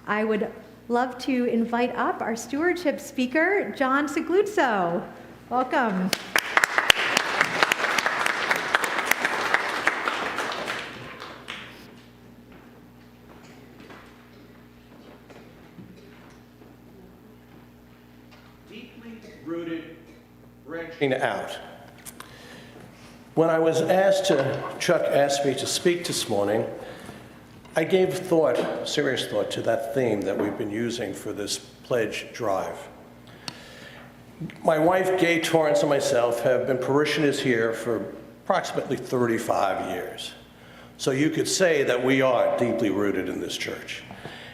I would love to invite up our stewardship speaker, John Sogliuzzo. Welcome. Deeply rooted, branching out. When I was asked Chuck asked me to speak this morning, I gave serious thought to that theme that we've been using for this pledge drive. My wife, Gay Torrance, and myself have been parishioners here for approximately 35 years. So you could say that we are deeply rooted in this church.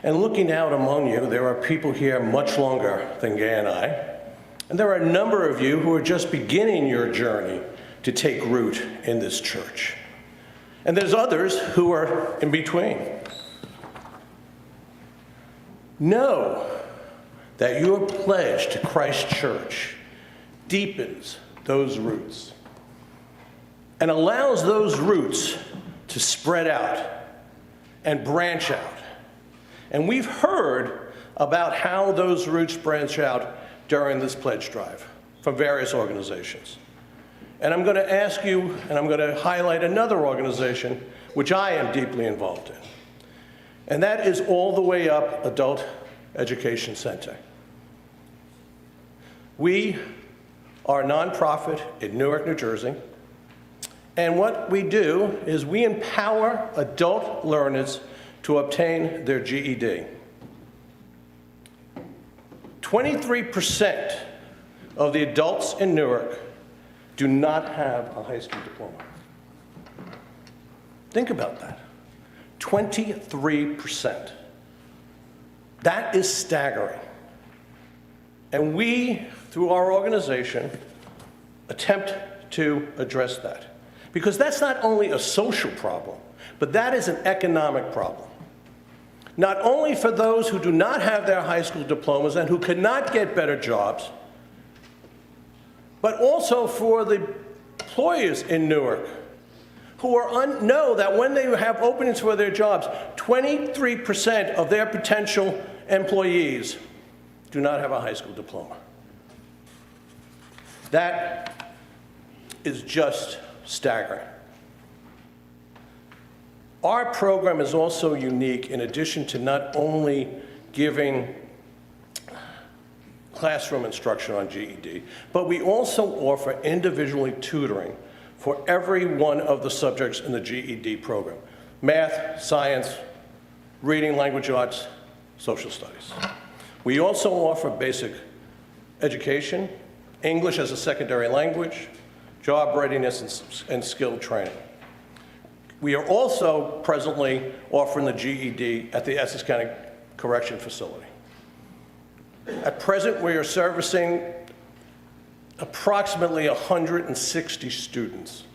And looking out among you, there are people here much longer than Gay and I. And there are a number of you who are just beginning your journey to take root in this church. And there's others who are in between. Know that your pledge to Christ Church deepens those roots and allows those roots to spread out and branch out. And we've heard about how those roots branch out during this pledge drive from various organizations. And I'm going to ask you, and I'm going to highlight another organization which I am deeply involved in. And that is All the Way Up Adult Education Center. We are a nonprofit in Newark, New Jersey. And what we do is we empower adult learners to obtain their GED. 23% of the adults in Newark do not have a high school diploma. Think about that. 23%. That is staggering. And we, through our organization, attempt to address that. Because that's not only a social problem, but that is an economic problem. Not only for those who do not have their high school diplomas and who cannot get better jobs, but also for the employers in Newark who know that when they have openings for their jobs, 23% of their potential employees do not have a high school diploma. That is just staggering. Our program is also unique in addition to not only giving classroom instruction on GED, but we also offer individually tutoring for every one of the subjects in the GED program: math, science, reading, language arts, social studies. We also offer basic education, English as a secondary language, job readiness and skill training. We are also presently offering the GED at the Essex County Correction Facility. At present, we are servicing approximately 160 students.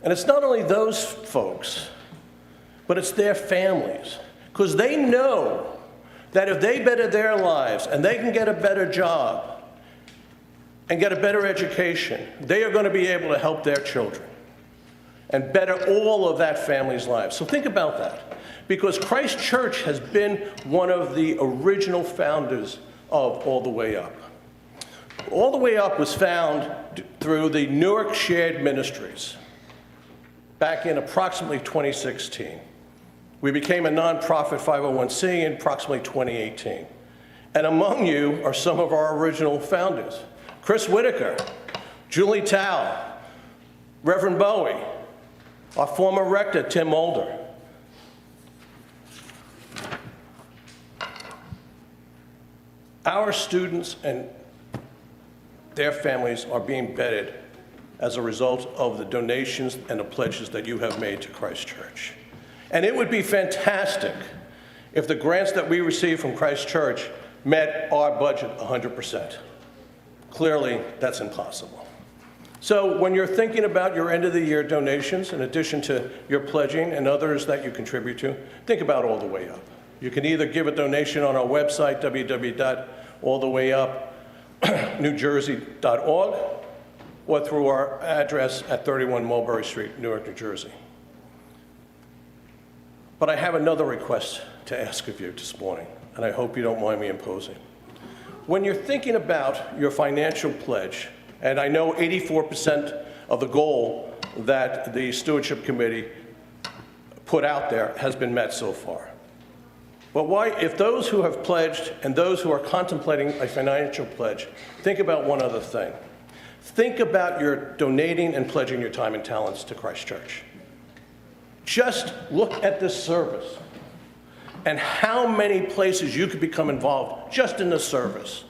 And it's not only those folks, but it's their families, because they know that if they better their lives and they can get a better job and get a better education, they are going to be able to help their children and better all of that family's lives. So think about that. Because Christ Church has been one of the original founders of All the Way Up. All the Way Up was found through the Newark Shared Ministries back in approximately 2016. We became a nonprofit 501c in approximately 2018. And among you are some of our original founders: Chris Whitaker, Julie Tao, Reverend Bowie, our former rector, Tim Mulder. Our students and their families are being bettered as a result of the donations and the pledges that you have made to Christ Church. And it would be fantastic if the grants that we receive from Christ Church met our budget 100%. Clearly, that's impossible. So when you're thinking about your end of the year donations, in addition to your pledging and others that you contribute to, think about All the Way Up. You can either give a donation on our website, www.allthewayupnewjersey.org, or through our address at 31 Mulberry Street, Newark, New Jersey. But I have another request to ask of you this morning, and I hope you don't mind me imposing. When you're thinking about your financial pledge, and I know 84% of the goal that the Stewardship Committee put out there has been met so far. But why, if those who have pledged and those who are contemplating a financial pledge, think about one other thing. Think about your donating and pledging your time and talents to Christ Church. Just look at this service and how many places you could become involved just in this service.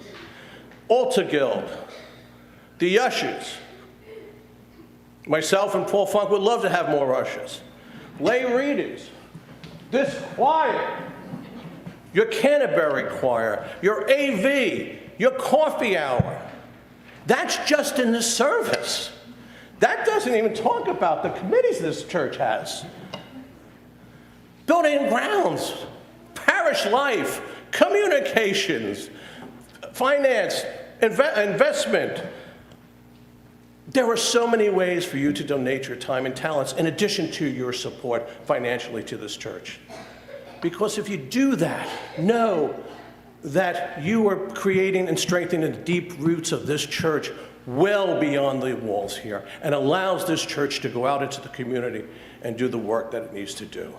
Altar Guild, the ushers. Myself and Paul Funk would love to have more ushers. Lay readers, this choir, your Canterbury choir, your AV, your coffee hour. That's just in the service. That doesn't even talk about the committees this church has. Building and grounds, parish life, communications, finance, investment. There are so many ways for you to donate your time and talents in addition to your support financially to this church. Because if you do that, know that you are creating and strengthening the deep roots of this church well beyond the walls here, and allows this church to go out into the community and do the work that it needs to do.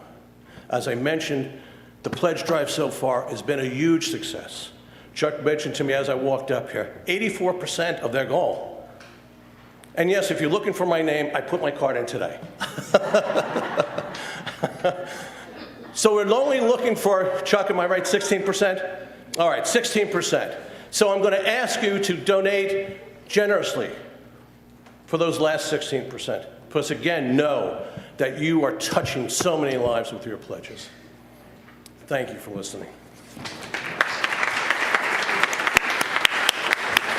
As I mentioned, the pledge drive so far has been a huge success. Chuck mentioned to me as I walked up here, 84% of their goal. And yes, if you're looking for my name, I put my card in today. So we're only looking for, Chuck, am I right, 16%? All right, 16%. So I'm going to ask you to donate generously for those last 16%. Because again, know that you are touching so many lives with your pledges. Thank you for listening.